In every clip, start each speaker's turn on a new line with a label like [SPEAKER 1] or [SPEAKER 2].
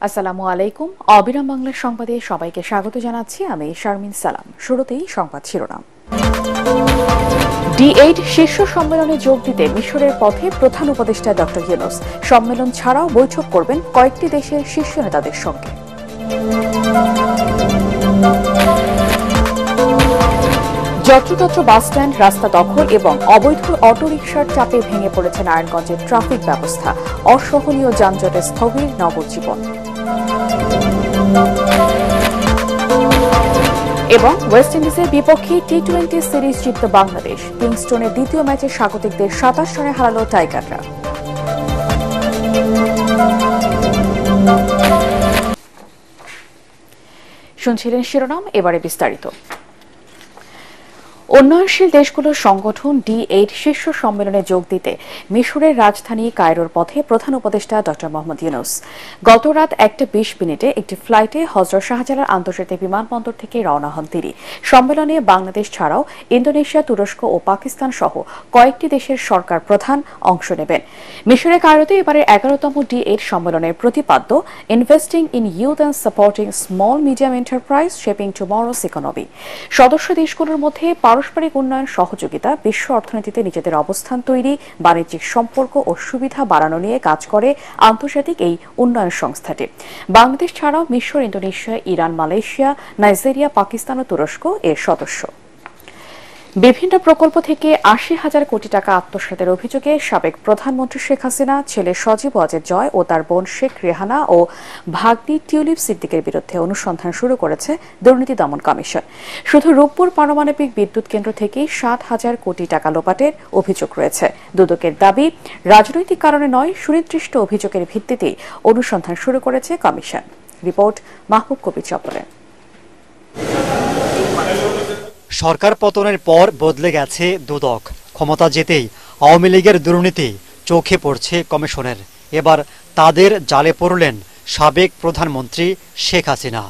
[SPEAKER 1] আসসালামু আলাইকুম। অবিরাম বাংলার সংবাদে সবাইকে স্বাগত জানাচ্ছি আমি শারমিন সালাম। শুরুতেই সংবাদ শিরোনাম। D8 শীর্ষ সম্মেলনে যোগ দিতে মিশরের পথে প্রধান উপদেষ্টা ডক্টর ইউনূস। সম্মেলন ছাড়াও বৈঠক করবেন কয়েকটি দেশের শীর্ষ নেতাদের সঙ্গে। যত্রতত্র বাসস্ট্যান্ড, রাস্তা দখল এবং অবৈধ অটোরিকশার চাপে ভেঙে পড়েছে নারায়ণগঞ্জের ট্রাফিক ব্যবস্থা। অসহনীয় যানজটে স্থবির নগর জীবন। এবং ওয়েস্ট ইন্ডিজের বিপক্ষে টি-20 সিরিজ জিতল বাংলাদেশ। কিংস্টনের দ্বিতীয় ম্যাচে স্বাগতিকদের 27 রানে হারালো টাইগাররা। শুনছিলেন শিরোনাম, এবারে বিস্তারিত। উন্নয়নশীল দেশগুলোর সংগঠন D8 শীর্ষ সম্মেলনে যোগ দিতে মিশরের রাজধানী কায়রোর পথে প্রধান উপদেষ্টা ডক্টর মোহাম্মদ ইউনূস গত রাত 1:20 একটি ফ্লাইটে হযরত শাহজালাল আন্তর্জাতিক বিমানবন্দর থেকে রওনা হন তিনি। সম্মেলনে বাংলাদেশ ছাড়াও ইন্দোনেশিয়া, তুরস্ক ও পাকিস্তান সহ কয়েকটি দেশের সরকার প্রধান অংশ নেবেন। মিশরের কায়রোতে এবারের 11তম D8 সম্মেলনের প্রতিপাদ্য investing in youth and supporting small medium enterprise shaping টুমরোস economy. সদস্য দেশগুলোর মধ্যে পারস্পরিক উন্নয়ন, সহযোগিতা, বিশ্ব অর্থনীতিতে নিজেদের অবস্থান তৈরি, বাণিজ্যিক সম্পর্ক ও সুবিধা বাড়ানো নিয়ে কাজ করে আন্তর্জাতিক এই উন্নয়ন সংস্থাটি। বাংলাদেশ ছাড়াও মিশর, Indonesia, Iran, Malaysia, Nigeria, Pakistan ও তুরস্ক এর সদস্য। বিভিন্ন প্রকল্প থেকে 80,000 কোটি টাকা আত্মসাতের অভিযোগে সাবেক প্রধানমন্ত্রী শেখ হাসিনা, ছেলে সজীব ওয়াজেদ জয় ও তার বোন শেখ রেহানা ও ভাগ্নি টিউলিপ সিদ্দিকের বিরুদ্ধে অনুসন্ধান শুরু করেছে দুর্নীতি দমন কমিশন। শুধু রূপপুর পারমাণবিক বিদ্যুৎ কেন্দ্র থেকেই 7,000 কোটি টাকা লোপাটের অভিযোগ রয়েছে। দুদকের দাবি, রাজনৈতিক কারণে নয়, সুনির্দিষ্ট অভিযোগের ভিত্তিতেই অনুসন্ধান শুরু করেছে কমিশন। রিপোর্ট মাহবুব কবির চপলের।
[SPEAKER 2] সরকার পতনের পর বদলে গেছে দুদক। ক্ষমতা যেতেই আওয়ামী লীগের দুর্নীতি চোখে পড়ছে কমিশনের। এবার তাদের জালে পড়লেন সাবেক প্রধানমন্ত্রী শেখ হাসিনা।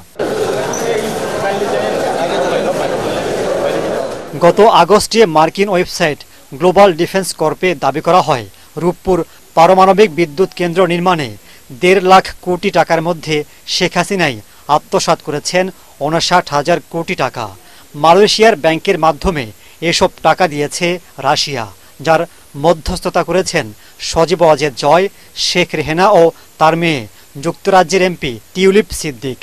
[SPEAKER 2] গত আগস্টে মার্কিন ওয়েবসাইট গ্লোবাল ডিফেন্স কর্পে দাবি করা হয়, রূপপুর পারমাণবিক বিদ্যুৎ কেন্দ্র নির্মাণে 1.5 লাখ কোটি টাকার মধ্যে শেখ হাসিনাই আত্মসাৎ করেছেন 59,000 কোটি টাকা। মালয়েশিয়ার ব্যাংকের মাধ্যমে এসব টাকা দিয়েছে রাশিয়া, যার মধ্যস্থতা করেছেন সজীব ওয়াজেদ জয়, শেখ রেহানা ও তার মেয়ে, যুক্তরাজ্যের এমপি টিউলিপ সিদ্দিক।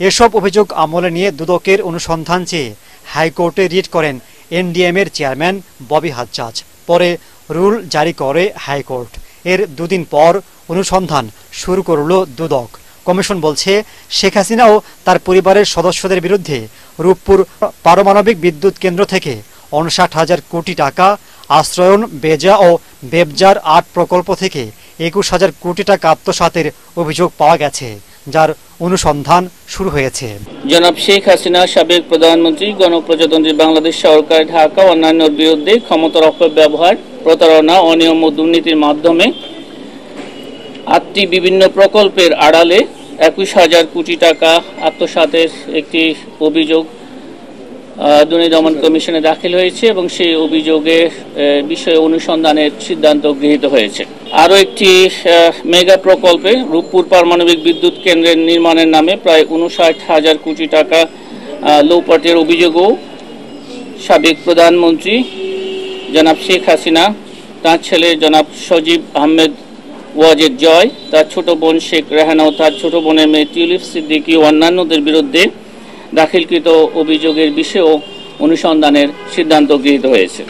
[SPEAKER 2] এসব অভিযোগ আমলে নিয়ে দুদকের অনুসন্ধান চেয়ে হাইকোর্টে রিট করেন এনডিএমের চেয়ারম্যান ববি হাজ্জাজ। পরে রুল জারি করে হাইকোর্ট। এর দুদিন পর অনুসন্ধান শুরু করল দুদক। কমিশন বলছে, শেখ হাসিনা ও তার পরিবারের সদস্যদের বিরুদ্ধে রূপপুর পারমাণবিক বিদ্যুৎ কেন্দ্র থেকে 59,000 কোটি টাকা, আশ্রয়ন, বেজা ও বেবজার 8 প্রকল্প থেকে 21,000 কোটি টাকা আত্মসাতের অভিযোগ পাওয়া গেছে, যার অনুসন্ধান শুরু হয়েছে।
[SPEAKER 3] জনাব শেখ হাসিনা, সাবেক প্রধানমন্ত্রী, গণপ্রজাতন্ত্রী বাংলাদেশ সরকার, ঢাকা অন্যান্যর বিরুদ্ধে ক্ষমতার অপব্যবহার, প্রতারণা, অনিয়ম ও দুর্নীতির মাধ্যমে 8টি বিভিন্ন প্রকল্পের আড়ালে 21,000 কোটি টাকা আত্মসাতের একটি অভিযোগ দুর্নীতি দমন কমিশনে দাখিল হয়েছে এবং সেই অভিযোগের বিষয়ে অনুসন্ধানের সিদ্ধান্ত গৃহীত হয়েছে। আরও একটি মেগা প্রকল্পে রূপপুর পারমাণবিক বিদ্যুৎ কেন্দ্রের নির্মাণের নামে প্রায় 59,000 কোটি টাকা লোপাটের অভিযোগও সাবেক প্রধানমন্ত্রী জনাব শেখ হাসিনা, তাঁর ছেলে জনাব সজীব আহমেদ ওয়াজেদ জয়, তার ছোট বোন শেখ রেহানা ও তার ছোট বোনের মেয়ে টিউলিপ সিদ্দিকী ও অন্যান্যদের বিরুদ্ধে দাখিলকৃত অভিযোগের বিষয়েও অনুসন্ধানের সিদ্ধান্ত গৃহীত হয়েছে।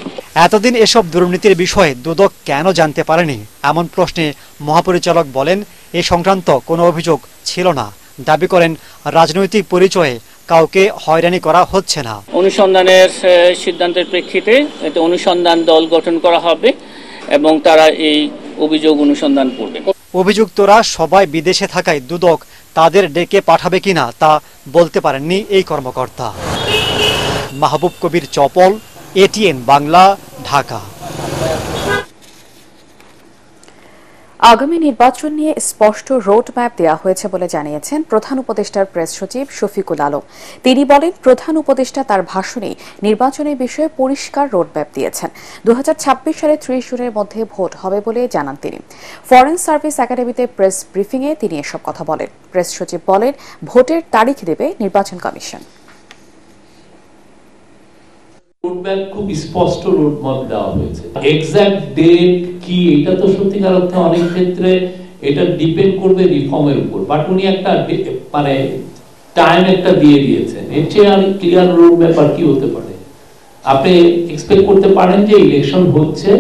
[SPEAKER 2] এতদিন এসব দুর্নীতির বিষয়ে দুদক কেন জানতে পারেনি, এমন প্রশ্নে মহাপরিচালক বলেন, এ সংক্রান্ত কোনো অভিযোগ ছিল না। দাবি করেন, রাজনৈতিক পরিচয়ে কাউকে হয়রানি করা হচ্ছে না।
[SPEAKER 3] অনুসন্ধানের সিদ্ধান্তের প্রেক্ষিতে এতে অনুসন্ধান দল গঠন করা হবে এবং তারা এই অভিযোগ অনুসন্ধান করবে।
[SPEAKER 2] অভিযুক্তরা সবাই বিদেশে থাকায় দুদক তাদের ডেকে পাঠাবে কিনা তা বলতে পারেননি এই কর্মকর্তা। মাহবুব কবির চপল, এটিএন বাংলা, ঢাকা।
[SPEAKER 1] আগামী নির্বাচন নিয়ে স্পষ্ট রোড ম্যাপ দেওয়া হয়েছে বলে জানিয়েছেন প্রধান উপদেষ্টার প্রেস সচিব শফিকুল আলম। তিনি বলেন, প্রধান উপদেষ্টা তার ভাষণে নির্বাচনের বিষয়ে পরিষ্কার রোড ম্যাপ দিয়েছেন। 2026 সালে 30 জুনের মধ্যে ভোট হবে বলে জানান তিনি। ফরেন সার্ভিস একাডেমিতে প্রেস ব্রিফিংয়ে তিনি এসব কথা বলেন। প্রেস সচিব বলেন, ভোটের তারিখ দেবে নির্বাচন কমিশন।
[SPEAKER 4] রোডম্যাপ খুব স্পষ্ট রোডম্যাপ দেওয়া হয়েছে। এক্সাক্ট ডেট কি এটা তো সত্যিকার অর্থে অনেক ক্ষেত্রে এটা ডিপেন্ড করবে রিফর্মের উপর, বাট উনি একটা মানে টাইম একটা দিয়ে দিয়েছেন। এর চেয়ে আর ক্লিয়ার রোডম্যাপ আর কি হতে পারে? আপনি এক্সপেক্ট করতে পারেন যে ইলেকশন হচ্ছে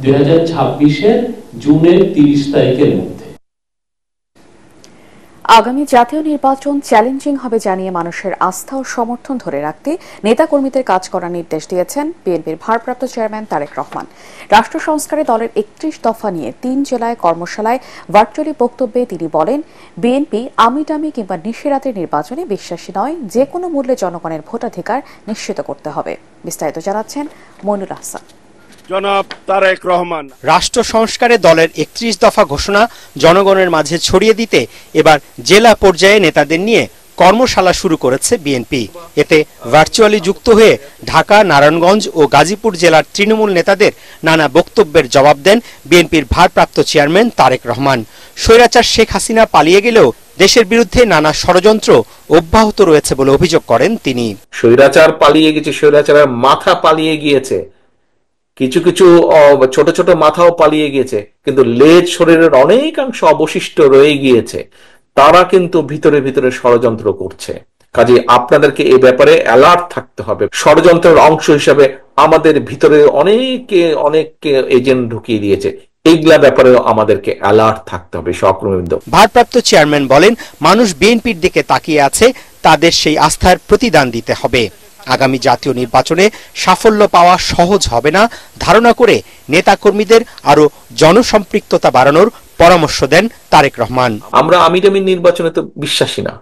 [SPEAKER 4] 2026-এর জুনের 30 তারিখের মধ্যে।
[SPEAKER 1] আগামী জাতীয় নির্বাচন চ্যালেঞ্জিং হবে জানিয়ে মানুষের আস্থা ও সমর্থন ধরে রাখতে নেতাকর্মীদের কাজ করার নির্দেশ দিয়েছেন বিএনপির ভারপ্রাপ্ত চেয়ারম্যান তারেক রহমান। রাষ্ট্র সংস্কারে দলের 31 দফা নিয়ে 3 জেলায় কর্মশালায় ভার্চুয়ালি বক্তব্যে তিনি বলেন, বিএনপি আমিটামি কিংবা নিশিরাতের নির্বাচনে বিশ্বাসী নয়, যে কোনো মূল্যে জনগণের ভোটাধিকার নিশ্চিত করতে হবে। বিস্তারিত জানাচ্ছেন মইনুল আহসান।
[SPEAKER 5] জনাব তারেক রহমান।
[SPEAKER 6] রাষ্ট্র সংস্কারে দলের 31 দফা ঘোষণা জনগণের মাঝে ছড়িয়ে দিতে এবার জেলা পর্যায়ে নেতাদের নিয়ে কর্মশালা শুরু করেছে বিএনপি। এতে ভার্চুয়ালি যুক্ত হয়ে ঢাকা, নারায়ণগঞ্জ ও গাজীপুর জেলার তৃণমূল নেতাদের নানা বক্তব্যের জবাব দেন বিএনপির ভারপ্রাপ্ত চেয়ারম্যান তারেক রহমান। স্বৈরাচার শেখ হাসিনা পালিয়ে গেলেও দেশের বিরুদ্ধে নানা ষড়যন্ত্র অব্যাহত রয়েছে বলে অভিযোগ করেন তিনি।
[SPEAKER 7] স্বৈরাচার পালিয়ে গেছে, স্বৈরাচারের মাথা পালিয়ে গিয়েছে, কিছু কিছু ছোট ছোট মাথাও পালিয়ে গিয়েছে, কিন্তু লেজ শরীরের অনেকাংশ অবশিষ্ট রয়ে গিয়েছে। তারা কিন্তু ভিতরে ভিতরে ষড়যন্ত্র করছে। কাজে আপনাদেরকে এই ব্যাপারে অ্যালার্ট থাকতে হবে। ষড়যন্ত্রের অংশ হিসাবে আমাদের ভিতরে অনেকে এজেন্ট ঢুকিয়ে দিয়েছে। এইগুলা ব্যাপারেও আমাদেরকে অ্যালার্ট থাকতে হবে সহকর্মীবৃন্দ।
[SPEAKER 6] ভারপ্রাপ্ত চেয়ারম্যান বলেন, মানুষ বিএনপির দিকে তাকিয়ে আছে, তাদের সেই আস্থার প্রতিদান দিতে হবে। আগামী জাতীয় নির্বাচনে সাফল্য পাওয়া সহজ হবে না ধারণা করে নেতাকর্মীদের আরো জনসম্পৃক্ততা বাড়ানোর পরামর্শ দেন তারেক রহমান।
[SPEAKER 7] আমরা আমিটামি নির্বাচনে তো বিশ্বাসী না,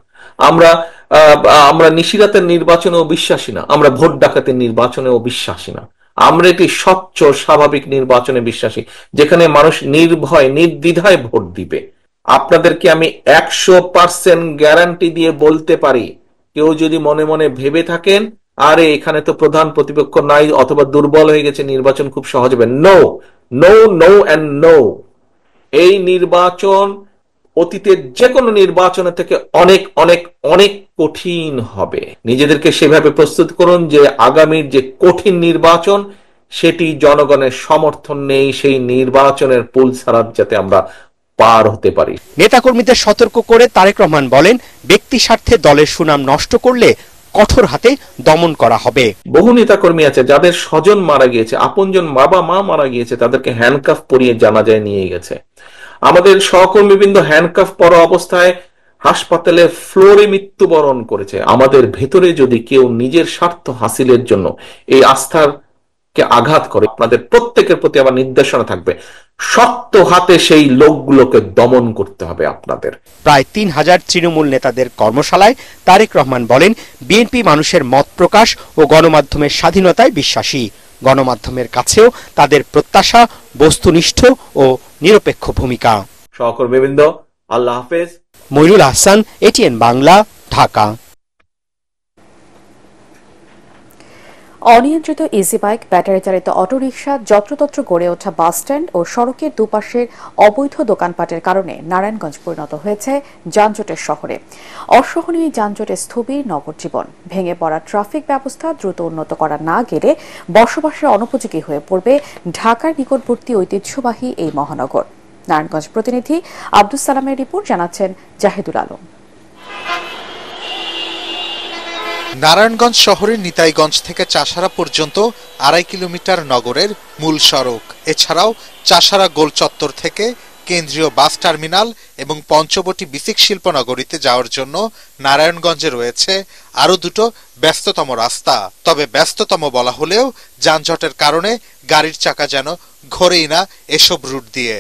[SPEAKER 7] আমরা নিশিরাতের নির্বাচনেও বিশ্বাসী না, আমরা ভোট ডাকাতের নির্বাচনেও বিশ্বাসী না। আমরা একটি স্বচ্ছ স্বাভাবিক নির্বাচনে বিশ্বাসী, যেখানে মানুষ নির্ভয় নির্দ্বিধায় ভোট দিবে। আপনাদেরকে আমি 100% গ্যারান্টি দিয়ে বলতে পারি, কেউ যদি মনে মনে ভেবে থাকেন আরে এখানে তো প্রধান প্রতিপক্ষ নাই অথবা দুর্বল হয়ে গেছে, নির্বাচন খুব সহজ হবে, no no no and no. এই নির্বাচন অতীতের যে কোনো নির্বাচনের থেকে অনেক অনেক অনেক কঠিন হবে। নিজেদেরকে সেভাবে প্রস্তুত করুন যে আগামীর যে কঠিন নির্বাচন সেটি জনগণের সমর্থন নেই, সেই নির্বাচনের পুল ছাড়া যাতে আমরা পার হতে পারি।
[SPEAKER 6] নেতাকর্মীদের সতর্ক করে তারেক রহমান বলেন, ব্যক্তি স্বার্থে দলের সুনাম নষ্ট করলে কঠোর হাতে দমন করা হবে।
[SPEAKER 7] বহু নেতাকর্মী আছে যাদের স্বজন মারা গিয়েছে, আপনজন বাবা মা মারা গিয়েছে, তাদেরকে হ্যান্ডকাফ পরিয়ে জানাজায় নিয়ে গেছে। আমাদের সহকর্মীবৃন্দ হ্যান্ডকাফ পরা অবস্থায় হাসপাতালে ফ্লোরে মৃত্যুবরণ করেছে। আমাদের ভেতরে যদি কেউ নিজের স্বার্থ হাসিলের জন্য এই আস্থার কে আঘাত করে, আপনাদের প্রত্যেকের প্রতি আমার নির্দেশনা থাকবে, শক্ত হাতে সেই লোকগুলোকে দমন করতে হবে আপনাদের।
[SPEAKER 6] প্রায় 3000 তৃণমূল নেতাদের কর্মশালায় তারেক রহমান বলেন, বিএনপি মানুষের মত প্রকাশ ও গণমাধ্যমের স্বাধীনতায় বিশ্বাসী। গণমাধ্যমের কাছেও তাদের প্রত্যাশা বস্তুনিষ্ঠ ও নিরপেক্ষ ভূমিকা।
[SPEAKER 7] সহকর্মীবৃন্দ, আল্লাহ হাফেজ।
[SPEAKER 6] মইনুল আহসান, এটিএন বাংলা, ঢাকা।
[SPEAKER 1] অনিয়ন্ত্রিত ইজি বাইক, ব্যাটারি চালিত অটোরিকশা, যত্রতত্র গড়ে ওঠা বাসস্ট্যান্ড ও সড়কের দুপাশের অবৈধ দোকানপাটের কারণে নারায়ণগঞ্জ পরিণত হয়েছে যানজটের শহরে। অসহনীয় যানজটে স্থবির নগর জীবন। ভেঙে পড়া ট্রাফিক ব্যবস্থা দ্রুত উন্নত করা না গেলে বসবাসের অনুপযোগী হয়ে পড়বে ঢাকার নিকটবর্তী ঐতিহ্যবাহী এই মহানগর। নারায়ণগঞ্জ প্রতিনিধি আব্দুস সালামের রিপোর্ট, জানাচ্ছেন জাহিদুল আলম।
[SPEAKER 8] নারায়ণগঞ্জ শহরের নিতাইগঞ্জ থেকে চাষারা পর্যন্ত 2.5 কিলোমিটার নগরের মূল সড়ক। এছাড়াও চাষারা গোল চত্বর থেকে কেন্দ্রীয় বাস টার্মিনাল এবং পঞ্চবটি বিসিক শিল্পনগরীতে যাওয়ার জন্য নারায়ণগঞ্জে রয়েছে আরো দুটো ব্যস্ততম রাস্তা। তবে ব্যস্ততম বলা হলেও যানজটের কারণে গাড়ির চাকা যেন ঘোরেই না এসব রুট দিয়ে।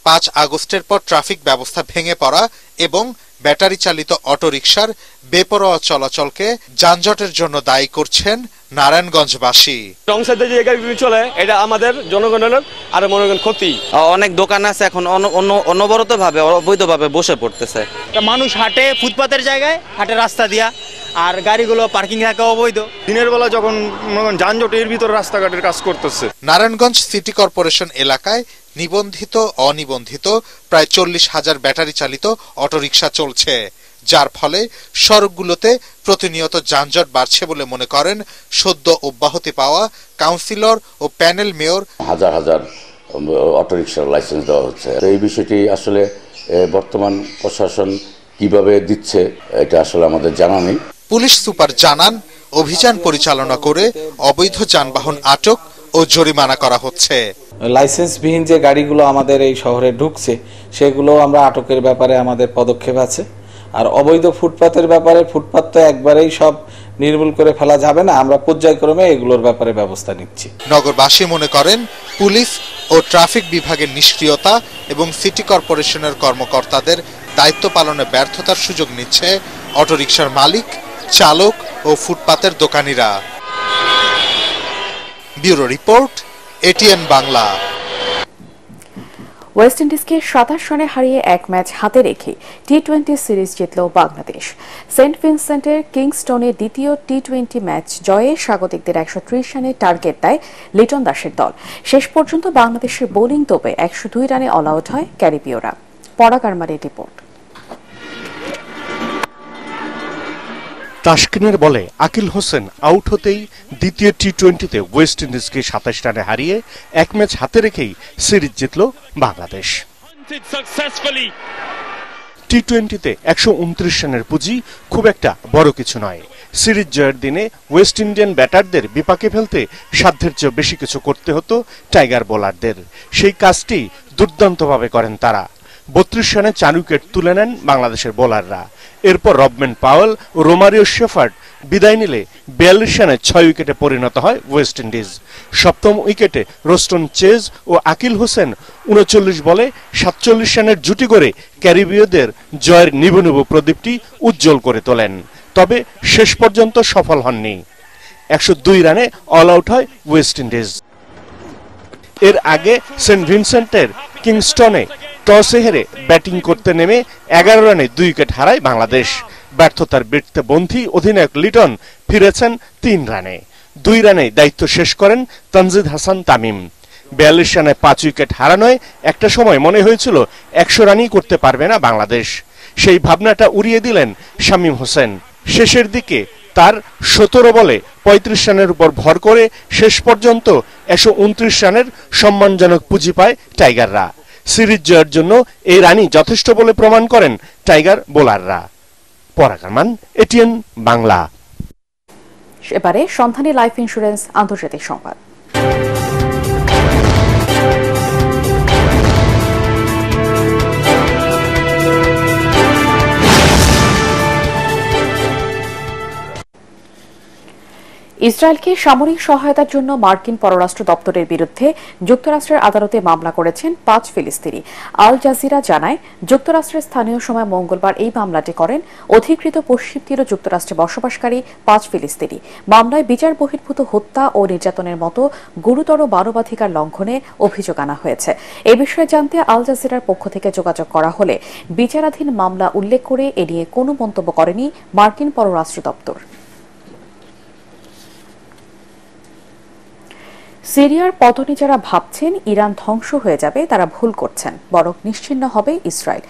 [SPEAKER 8] 5 আগস্টের পর ট্রাফিক ব্যবস্থা ভেঙে পড়া এবং ব্যাটারি চালিত অটোরিকশার বেপরোয়া চলাচলকে যানজটের জন্য দায়ী করছেন নারায়ণগঞ্জবাসী।
[SPEAKER 5] রং সাইডে যে গাড়ি চলে এটা আমাদের জনগণের আরো মনে করেন ক্ষতি।
[SPEAKER 9] অনেক দোকান আছে এখন অনবরত ভাবে অবৈধভাবে বসে পড়তেছে।
[SPEAKER 2] মানুষ হাঁটে ফুটপাতের জায়গায়, হাঁটে রাস্তা দিয়া, আর গাড়িগুলো পার্কিং রাখা অবৈধ।
[SPEAKER 5] দিনের বেলা যখন যানজটের ভিতর রাস্তাঘাটের কাজ করতেছে।
[SPEAKER 8] নারায়ণগঞ্জ সিটি কর্পোরেশন এলাকায় নিবন্ধিত অনিবন্ধিত প্রায় 40,000 ব্যাটারি চালিত অটোরিকশা চলছে, যার ফলে সড়কগুলোতে প্রতিনিয়ত যানজট বাড়ছে বলে মনে করেন সদ্য অব্যাহতি পাওয়া কাউন্সিলর ও প্যানেল মেয়র।
[SPEAKER 10] হাজার হাজার অটোরিকশার লাইসেন্স দেওয়া হচ্ছে। এই বিষয়টি আসলে বর্তমান প্রশাসন কিভাবে দিচ্ছে এটা আসলে আমাদের জানা নেই।
[SPEAKER 8] পুলিশ সুপার জানান, অভিযান পরিচালনা করে অবৈধ যানবাহন আটক ও জরিমানা করা হচ্ছে।
[SPEAKER 11] লাইসেন্সবিহীন যে গাড়িগুলো আমাদের এই শহরে ঢুকছে সেগুলো আমরা আটকের ব্যাপারে আমাদের পদক্ষেপ আছে। আর অবৈধ ফুটপাতের ব্যাপারে, ফুটপাত তো একবারেই সব নির্মূল করে ফেলা যাবে না, আমরা পর্যায়ক্রমে এগুলোর ব্যাপারে ব্যবস্থা নিচ্ছি।
[SPEAKER 8] নগরবাসী মনে করেন পুলিশ ও ট্রাফিক বিভাগের নিষ্ক্রিয়তা এবং সিটি কর্পোরেশনের কর্মকর্তাদের দায়িত্ব পালনে ব্যর্থতার সুযোগ নিচ্ছে অটোরিকশার মালিক, চালক ও ফুটপাতের দোকানিরা। Bureau report, ATN Bangla.
[SPEAKER 1] West ইন্ডিজকে 27 রানে হারিয়ে এক ম্যাচ হাতে রেখে টি-20 সিরিজ জিতল বাংলাদেশ। সেন্ট ভিনসেন্টের কিংস্টনে দ্বিতীয় টি-20 ম্যাচ জয়ে স্বাগতিকদের 130 রানের টার্গেট দেয় লিটন দাসের দল। শেষ পর্যন্ত বাংলাদেশের বোলিং তোপে 102 রানে অল আউট হয় ক্যারিবীয়রা। পরাগারমারের রিপোর্ট।
[SPEAKER 12] তাসকিনের বলে আকিল হোসেন আউট হতেই দ্বিতীয় টি-20তে ওয়েস্ট ইন্ডিজকে 27 রানে হারিয়ে এক ম্যাচ হাতে রেখেই সিরিজ জিতল বাংলাদেশ। টি-20তে 129 রানের পুঁজি খুব একটা বড় কিছু নয়। সিরিজ জয়ের দিনে ওয়েস্ট ইন্ডিয়ান ব্যাটারদের বিপাকে ফেলতে সাধ্যের চেয়ে বেশি কিছু করতে হতো টাইগার বোলারদের। সেই কাজটি দুর্দান্তভাবে করেন তারা। 32 রানে 4 উইকেট তুলে নেন বাংলাদেশের বোলাররা। এরপর রবম্যান পাওয়েল ও রোমারিও শেফার্ড বিদায় নিলে 42 রানে 6 উইকেটে পরিণত হয় ওয়েস্ট ইন্ডিজ। সপ্তম উইকেটে রোস্টন চেজ ও আকিল হোসেন 39 বলে 47 রানের জুটি করে ক্যারিবীয়দের জয়ের নিভু নিভু প্রদীপটি উজ্জ্বল করে তোলেন। তবে শেষ পর্যন্ত সফল হননি। 102 রানে অল আউট হয় ওয়েস্ট ইন্ডিজ। এর আগে সেন্ট ভিনসেন্টের কিংস্টনে টসে হেরে ব্যাটিং করতে নেমে 11 রানে 2 উইকেট হারায় বাংলাদেশ। ব্যর্থতার বৃত্তে বন্ধী অধিনায়ক লিটন ফিরেছেন 3 রানে। 2 রানে দায়িত্ব শেষ করেন তানজিদ হাসান তামিম। 42 রানে 5 উইকেট হারানোয় একটা সময় মনে হয়েছিল 100 রানই করতে পারবে না বাংলাদেশ। সেই ভাবনাটা উড়িয়ে দিলেন শামীম হোসেন। শেষের দিকে তার 17 বলে 35 রানের উপর ভর করে শেষ পর্যন্ত 129 রানের সম্মানজনক পুঁজি পায় টাইগাররা। সিরিজ জয়ের জন্য এই রানই যথেষ্ট বলে প্রমাণ করেন টাইগার বোলাররা। পরাগারমান, এটিএন বাংলা।
[SPEAKER 1] এবারে সন্ধানী লাইফ ইন্স্যুরেন্স আন্তর্জাতিক সংবাদ। ইসরায়েলকে সামরিক সহায়তার জন্য মার্কিন পররাষ্ট্র দপ্তরের বিরুদ্ধে যুক্তরাষ্ট্রের আদালতে মামলা করেছেন 5 ফিলিস্তিনি। আল জাজিরা জানায়, যুক্তরাষ্ট্রের স্থানীয় সময় মঙ্গলবার এই মামলাটি করেন অধিকৃত পশ্চিম তীর যুক্তরাষ্ট্রে বসবাসকারী 5 ফিলিস্তিনি। মামলায় বিচার বহির্ভূত হত্যা ও নির্যাতনের মতো গুরুতর মানবাধিকার লঙ্ঘনে অভিযোগ আনা হয়েছে। এ বিষয়ে জানতে আল জাজিরার পক্ষ থেকে যোগাযোগ করা হলে বিচারাধীন মামলা উল্লেখ করে এ নিয়ে কোনো মন্তব্য করেনি মার্কিন পররাষ্ট্র দপ্তর। সিরিয়ার পতনে যারা ভাবছেন ইরান ধ্বংস হয়ে যাবে তারা ভুল করছেন, বরং নিশ্চিহ্ন হবে ইসরায়েল।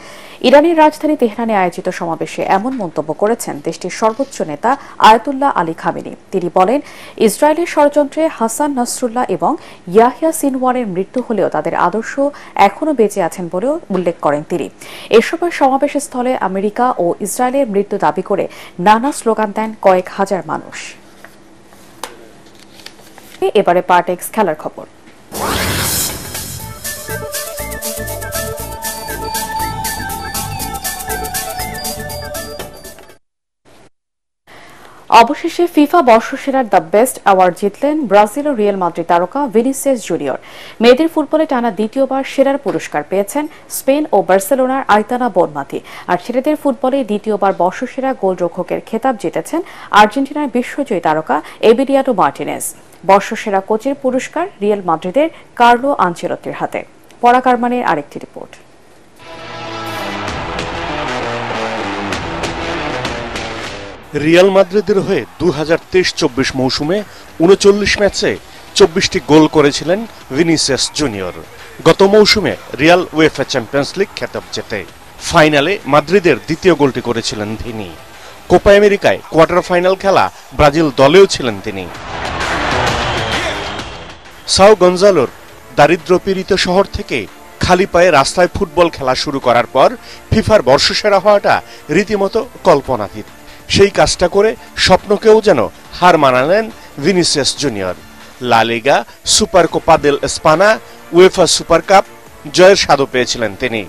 [SPEAKER 1] ইরানের রাজধানী তেহরানে আয়োজিত সমাবেশে এমন মন্তব্য করেছেন দেশটির সর্বোচ্চ নেতা আয়াতুল্লাহ আলী খামেনি। তিনি বলেন, ইসরায়েলের ষড়যন্ত্রে হাসান নাসরুল্লাহ এবং ইয়াহিয়া সিনওয়ারের মৃত্যু হলেও তাদের আদর্শ এখনও বেঁচে আছেন বলেও উল্লেখ করেন তিনি। এসময় সমাবেশের স্থলে আমেরিকা ও ইসরায়েলের মৃত্যু দাবি করে নানা স্লোগান দেন কয়েক হাজার মানুষ। এবারে পার্টেক্স খেলার খবর। অবশেষে ফিফা বর্ষসেরার দ্য বেস্ট অ্যাওয়ার্ড জিতলেন ব্রাজিল ও রিয়াল মাদ্রিদ তারকা ভিনিসিয়াস জুনিয়র। মেয়েদের ফুটবলে টানা দ্বিতীয়বার সেরার পুরস্কার পেয়েছেন স্পেন ও বার্সেলোনার আইতানা বনমাতি। আর ছেলেদের ফুটবলে দ্বিতীয়বার বর্ষসেরা গোলরক্ষকের খেতাব জিতেছেন আর্জেন্টিনার বিশ্বজয়ী তারকা এমিলিয়ানো মার্টিনেজ। বর্ষসেরা কোচের পুরস্কার রিয়াল মাদ্রিদের কার্লো আনচেলত্তির হাতে। পরাগ আরমানের আরেকটি রিপোর্ট।
[SPEAKER 12] রিয়াল মাদ্রিদের হয়ে 2023-24 মৌসুমে 39 ম্যাচে 24টি গোল করেছিলেন ভিনিসিয়াস জুনিয়র। গত মৌসুমে রিয়াল উয়েফা চ্যাম্পিয়ন্স লিগ খেতাব জেতে ফাইনালে মাদ্রিদের দ্বিতীয় গোলটি করেছিলেন ভিনি। কোপা আমেরিকায় কোয়ার্টার ফাইনাল খেলা ব্রাজিল দলেও ছিলেন তিনি। সাও গঞ্জালোর দারিদ্র্যপীড়িত শহর থেকে খালি পায়ে রাস্তায় ফুটবল খেলা শুরু করার পর ফিফার বর্ষসেরা হওয়াটা রীতিমতো কল্পনাতীত। সেই কাজটা করে স্বপ্নকেও যেন হার মানালেন Vinicius Junior. La Liga, Super Copa del España, UEFA Super Cup জয়ের স্বাদও পেয়েছিলেন তিনি।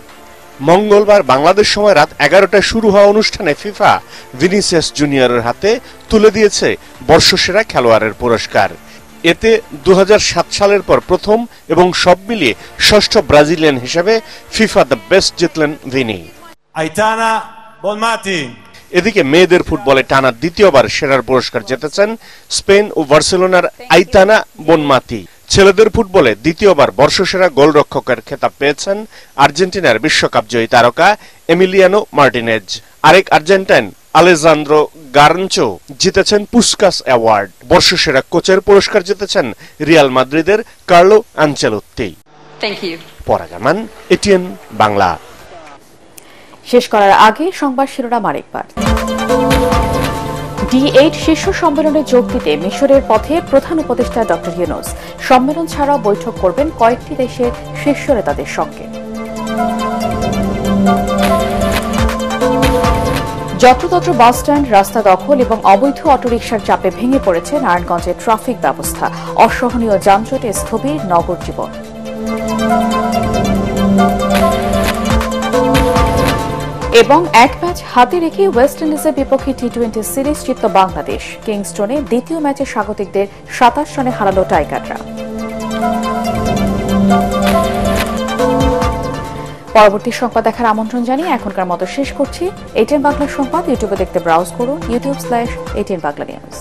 [SPEAKER 12] মঙ্গলবার বাংলাদেশ সময় রাত 11টায় শুরু হওয়া অনুষ্ঠানে ফিফা ভিনিসিয়াস জুনিয়রের হাতে তুলে দিয়েছে বর্ষসেরা খেলোয়াড়ের পুরস্কার। এতে 2007 সালের পর প্রথম এবং সব মিলিয়ে ষষ্ঠ ব্রাজিলিয়ান হিসেবে ফিফা দ্য বেস্ট জিতলেন ভিনি।
[SPEAKER 13] আইতানা বনমাতি।
[SPEAKER 12] এদিকে মেয়েদের ফুটবলে টানা দ্বিতীয়বার সেরার পুরস্কার জিতেছেন স্পেন ও বার্সেলোনার আইতানা বনমাতি। ছেলেদের ফুটবলে দ্বিতীয়বার বর্ষসেরা গোলরক্ষকের খেতাব পেয়েছেন আর্জেন্টিনার বিশ্বকাপ জয়ী তারকা এমিলিয়ানো মার্টিনেজ। আরেক আর্জেন্টাইন আলেজান্দ্রো গারনচো জিতেছেন পুস্কাস অ্যাওয়ার্ড। বর্ষসেরা কোচের পুরস্কার জিতেছেন রিয়াল মাদ্রিদের কার্লো আনচেলত্তি। পরাগ আরমান, এটিএন বাংলা।
[SPEAKER 1] শেষ করার আগে সংবাদ শিরোনাম আরেকবার। D8 শীর্ষ সম্মেলনে যোগ দিতে মিশরের পথে প্রধান উপদেষ্টা ডক্টর ইউনূস। সম্মেলন ছাড়াও বৈঠক করবেন কয়েকটি দেশের শীর্ষ নেতাদের সঙ্গে। যত্রতত্র বাসস্ট্যান্ড, রাস্তা দখল এবং অবৈধ অটোরিকশার চাপে ভেঙে পড়েছে নারায়ণগঞ্জের ট্রাফিক ব্যবস্থা। অসহনীয় যানজটে স্থবির নগর জীবন। এবং এক ম্যাচ হাতে রেখে ওয়েস্ট ইন্ডিজের বিপক্ষে টি-20 সিরিজ জিতল বাংলাদেশ। কিংস্টনে দ্বিতীয় ম্যাচে স্বাগতিকদের 27 রানে হারালো টাইগাররা। পরবর্তী সংবাদ দেখার আমন্ত্রণ জানিয়ে এখনকার মতো শেষ করছি। এটিএন বাংলা সংবাদ ইউটিউবে দেখতে ব্রাউজ করুন youtube/ATN Bangla News।